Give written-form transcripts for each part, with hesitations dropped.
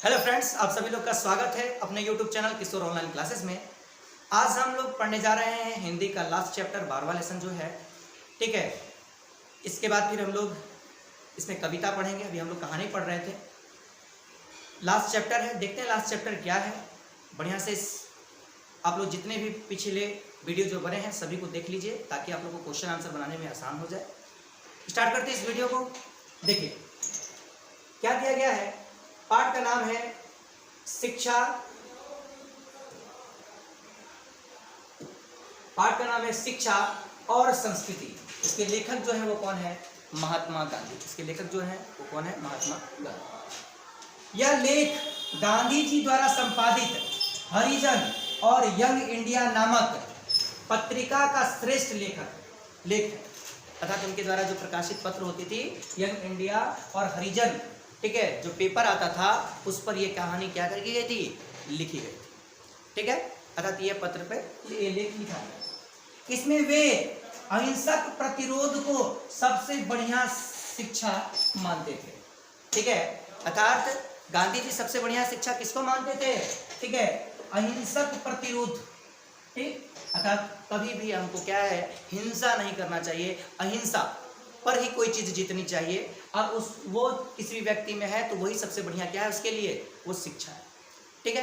Hello friends, आप सभी लोग का स्वागत है अपने यूट्यूब चैनल किशोर ऑनलाइन क्लासेस में। आज हम लोग पढ़ने जा रहे हैं हिंदी का लास्ट चैप्टर 12वां लेसन जो है, ठीक है। इसके बाद फिर हम लोग इसमें कविता पढ़ेंगे। अभी हम लोग कहानी पढ़ रहे थे, लास्ट चैप्टर है। देखते हैं लास्ट चैप्टर क्या है। बढ़िया से आप लोग जितने भी पिछले वीडियो जो बने हैं सभी को देख लीजिए ताकि आप लोग को क्वेश्चन आंसर बनाने में आसान हो जाए। स्टार्ट करते हैं इस वीडियो को। देखिए क्या दिया गया है। पाठ का नाम है शिक्षा। पाठ का नाम है शिक्षा और संस्कृति। इसके लेखक जो है वो कौन है? महात्मा गांधी। इसके लेखक जो है वो कौन है? महात्मा गांधी। यह लेख गांधी जी द्वारा संपादित हरिजन और यंग इंडिया नामक पत्रिका का श्रेष्ठ लेख है। अर्थात उनके द्वारा जो प्रकाशित पत्र होती थी यंग इंडिया और हरिजन, ठीक है, जो पेपर आता था उस पर ये कहानी क्या करके गई थी? लिखी गई थी, ठीक है। अर्थात ये पत्र पे ये लेख लिखा है। इसमें वे अहिंसक प्रतिरोध को सबसे बढ़िया शिक्षा मानते थे, ठीक है। अर्थात गांधी जी सबसे बढ़िया शिक्षा किसको मानते थे? ठीक है, अहिंसक प्रतिरोध, ठीक। अर्थात कभी भी हमको क्या है? हिंसा नहीं करना चाहिए, अहिंसा पर ही कोई चीज जीतनी चाहिए। और वो किसी भी व्यक्ति में है तो वही सबसे बढ़िया क्या है उसके लिए? वो शिक्षा है, ठीक है।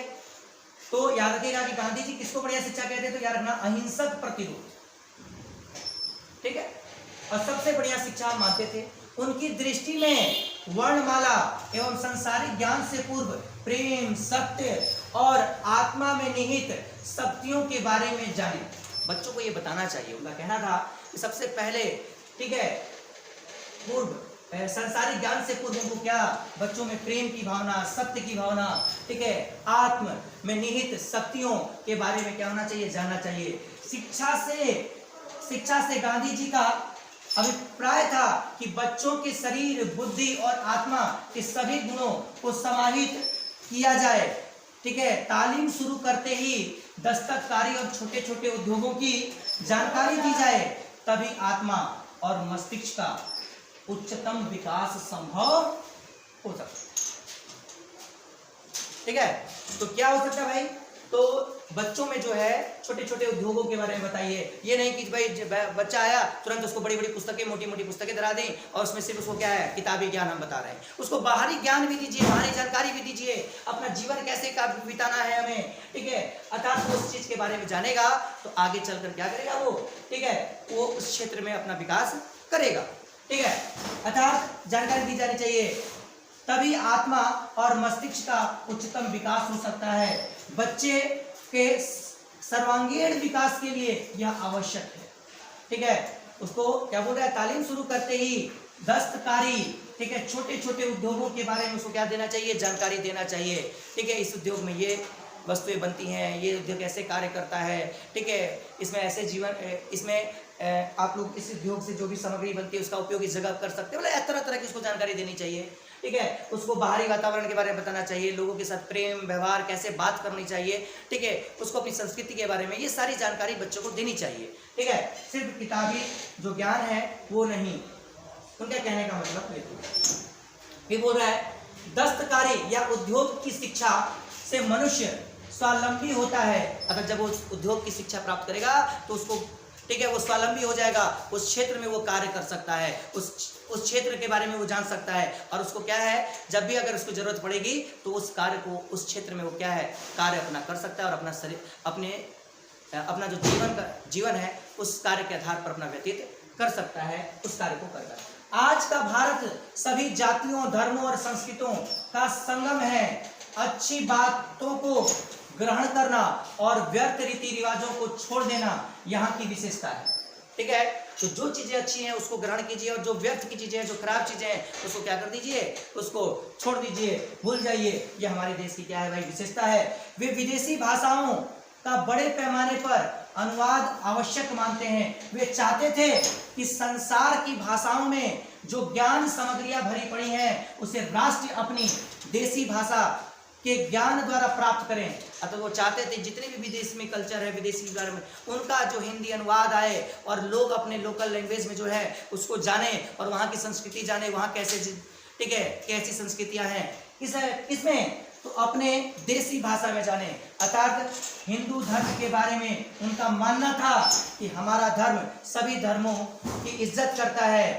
तो याद रखिएगा कि गांधी जी किसको बढ़िया शिक्षा कहते हैं? तो याद रखना अहिंसक प्रतिरोध, ठीक है, और सबसे बढ़िया शिक्षा मानते थे। उनकी दृष्टि में वर्णमाला एवं संसारिक ज्ञान से पूर्व प्रेम, सत्य और आत्मा में निहित शक्तियों के बारे में जाने। बच्चों को ये बताना चाहिए। उनका कहना था कि सबसे पहले, ठीक है, पूर्व संसारिक ज्ञान से पूर्व उनको क्या? बच्चों में प्रेम की भावना, सत्य की भावना, ठीक है, आत्म में निहित शक्तियों के बारे में क्या होना चाहिए? जानना चाहिए। शिक्षा से गांधी जी का अभिप्राय था कि बच्चों के शरीर, बुद्धि और आत्मा के सभी गुणों को समाहित किया जाए, ठीक है। तालीम शुरू करते ही दस्तकारी और छोटे छोटे उद्योगों की जानकारी दी जाए, तभी आत्मा और मस्तिष्क का उच्चतम विकास संभव हो सकता है, ठीक है। तो क्या हो सकता है भाई? तो बच्चों में जो है छोटे छोटे उद्योगों के बारे में बताइए। ये नहीं कि भाई बच्चा आया तुरंत उसको बड़ी बड़ी पुस्तकें, मोटी मोटी पुस्तकें धरा दें और उसमें सिर्फ उसको क्या है? किताबी ज्ञान हम बता रहे हैं। उसको बाहरी ज्ञान भी दीजिए, बाहरी जानकारी भी दीजिए, अपना जीवन कैसे का बिताना है हमें, ठीक है। अर्थात वो उस चीज के बारे में जानेगा तो आगे चलकर क्या करेगा वो, ठीक है, वो उस क्षेत्र में अपना विकास करेगा, ठीक है। अर्थात जानकारी दी जानी चाहिए, तभी आत्मा और मस्तिष्क का उच्चतम विकास हो सकता है। बच्चे के सर्वांगीण विकास के लिए यह आवश्यक है, ठीक है। उसको क्या बोल रहा है? तालीम शुरू करते ही दस्तकारी, ठीक है, छोटे छोटे उद्योगों के बारे में उसको क्या देना चाहिए? जानकारी देना चाहिए, ठीक है। इस उद्योग में ये वस्तुएं बनती हैं, ये उद्योग ऐसे कार्य करता है, ठीक है। इसमें ऐसे इसमें आप लोग इस उद्योग से जो भी सामग्री बनती है उसका उपयोग इस जगह कर सकते हैं। मतलब तरह तरह की उसको जानकारी देनी चाहिए, ठीक है। उसको बाहरी वातावरण के बारे में बताना चाहिए, लोगों के साथ प्रेम व्यवहार कैसे बात करनी चाहिए, ठीक है। उसको अपनी संस्कृति के बारे में ये सारी जानकारी बच्चों को देनी चाहिए, ठीक है। सिर्फ किताबी जो ज्ञान है वो नहीं। उनका कहने का मतलब ये बोल रहा है, दस्तकारी या उद्योग की शिक्षा से मनुष्य स्वावलंबी होता है। अगर जब वो उद्योग की शिक्षा प्राप्त करेगा तो उसको, ठीक है, वो स्वावलंबी हो जाएगा, उस क्षेत्र में वो कार्य कर सकता है, उस क्षेत्र के बारे में वो जान सकता है। और उसको क्या है? जब भी अगर उसको जरूरत पड़ेगी तो उस कार्य को, उस क्षेत्र में वो क्या है? कार्य अपना कर सकता है और अपना शरीर, अपना जो जीवन है उस कार्य के आधार पर अपना व्यतीत कर सकता है, उस कार्य को करता है। आज का भारत सभी जातियों, धर्मों और संस्कृतियों का संगम है। अच्छी बातों को ग्रहण करना और व्यर्थ रीति रिवाजों को छोड़ देना यहाँ की विशेषता है, ठीक है। तो जो चीजें अच्छी हैं उसको ग्रहण कीजिए और जो व्यर्थ की चीजें हैं, जो खराब चीजें हैं, उसको क्या कर दीजिए? उसको छोड़ दीजिए, भूल जाइए। ये हमारे देश की क्या है भाई? विशेषता है। वे विदेशी भाषाओं का बड़े पैमाने पर अनुवाद आवश्यक मानते हैं। वे चाहते थे कि संसार की भाषाओं में जो ज्ञान सामग्रियां भरी पड़ी हैं उसे राष्ट्र अपनी देशी भाषा के ज्ञान द्वारा प्राप्त करें। अतः वो चाहते थे जितने भी विदेश में कल्चर है, विदेशी के बारे में उनका जो हिंदी अनुवाद आए और लोग अपने लोकल लैंग्वेज में जो है उसको जाने और वहाँ की संस्कृति जाने, वहाँ कैसे, ठीक है, कैसी संस्कृतियाँ हैं। इसमें तो अपने देसी भाषा में जाने। अर्थात हिंदू धर्म के बारे में उनका मानना था कि हमारा धर्म सभी धर्मों की इज्जत करता है,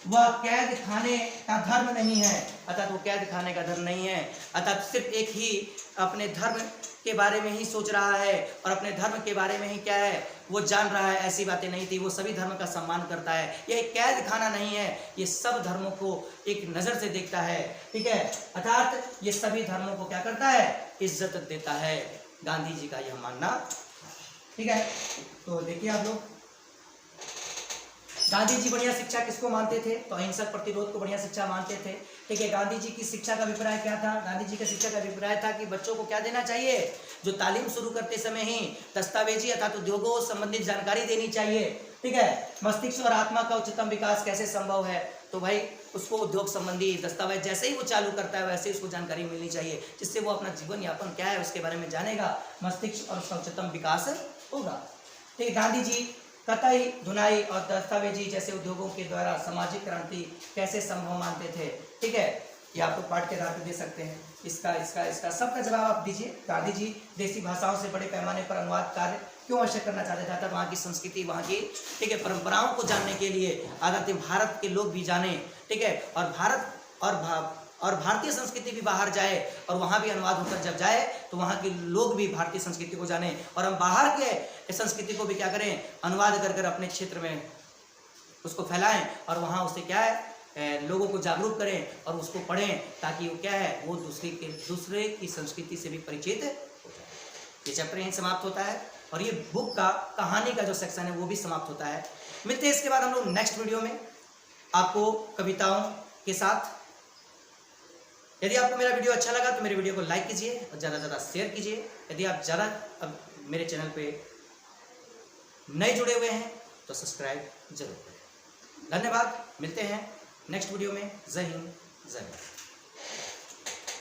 वह कैद खाने का धर्म नहीं है। अर्थात वो कैद खाने का धर्म नहीं है, अर्थात सिर्फ एक ही अपने धर्म के बारे में ही सोच रहा है और अपने धर्म के बारे में ही क्या है वो जान रहा है। ऐसी बातें नहीं थी, वो सभी धर्म का सम्मान करता है। यह एक कैद खाना नहीं है, ये सब धर्मों को एक नज़र से देखता है, ठीक है। अर्थात ये सभी धर्मों को क्या करता है, इज्जत देता है। गांधी जी का यह मानना, ठीक है। तो देखिए आप लोग, गांधी जी बढ़िया शिक्षा किसको मानते थे, तो अहिंसक प्रतिरोध को बढ़िया शिक्षा मानते थे, ठीक है। गांधी जी की शिक्षा का अभिप्राय क्या था, गांधी जी का शिक्षा का अभिप्राय था कि बच्चों को क्या देना चाहिए, जो तालीम शुरू करते समय ही दस्तावेजी अर्थात उद्योगों संबंधित जानकारी देनी चाहिए, ठीक है। मस्तिष्क और आत्मा का उच्चतम विकास कैसे संभव है, तो भाई उसको उद्योग संबंधी दस्तावेज जैसे ही वो चालू करता है वैसे ही उसको जानकारी मिलनी चाहिए, जिससे वो अपना जीवन यापन क्या है उसके बारे में जानेगा, मस्तिष्क और उसका उच्चतम विकास होगा, ठीक है। गांधी जी कताई, धुनाई और दस्तावेजी जैसे उद्योगों के द्वारा सामाजिक क्रांति कैसे संभव मानते थे, ठीक है। ये आप लोग पाठ के आधार पर दे सकते हैं। इसका सबका जवाब आप दीजिए। गांधी जी देसी भाषाओं से बड़े पैमाने पर अनुवाद कार्य क्यों आवश्यक करना चाहते थे, वहाँ की संस्कृति, वहाँ की, ठीक है, परंपराओं को जानने के लिए, आदतें भारत के लोग भी जाने, ठीक है, और भारतीय संस्कृति भी बाहर जाए और वहाँ भी अनुवाद होकर जब जाए तो वहाँ के लोग भी भारतीय संस्कृति को जाने और हम बाहर के संस्कृति को भी क्या करें, अनुवाद कर कर अपने क्षेत्र में उसको फैलाएं और वहाँ उसे क्या है लोगों को जागरूक करें और उसको पढ़ें, ताकि वो क्या है वो दूसरे की संस्कृति से भी परिचित हो जाए। ये चैप्टर यहीं समाप्त होता है और ये बुक का कहानी का जो सेक्शन है वो भी समाप्त होता है। मिलते हैं इसके बाद हम लोग नेक्स्ट वीडियो में आपको कविताओं के साथ। यदि आपको मेरा वीडियो अच्छा लगा तो मेरे वीडियो को लाइक कीजिए और ज़्यादा से ज़्यादा शेयर कीजिए। यदि आप ज़्यादा अब मेरे चैनल पे नए जुड़े हुए हैं तो सब्सक्राइब जरूर करें। धन्यवाद, मिलते हैं नेक्स्ट वीडियो में। जय हिंद, जय भारत।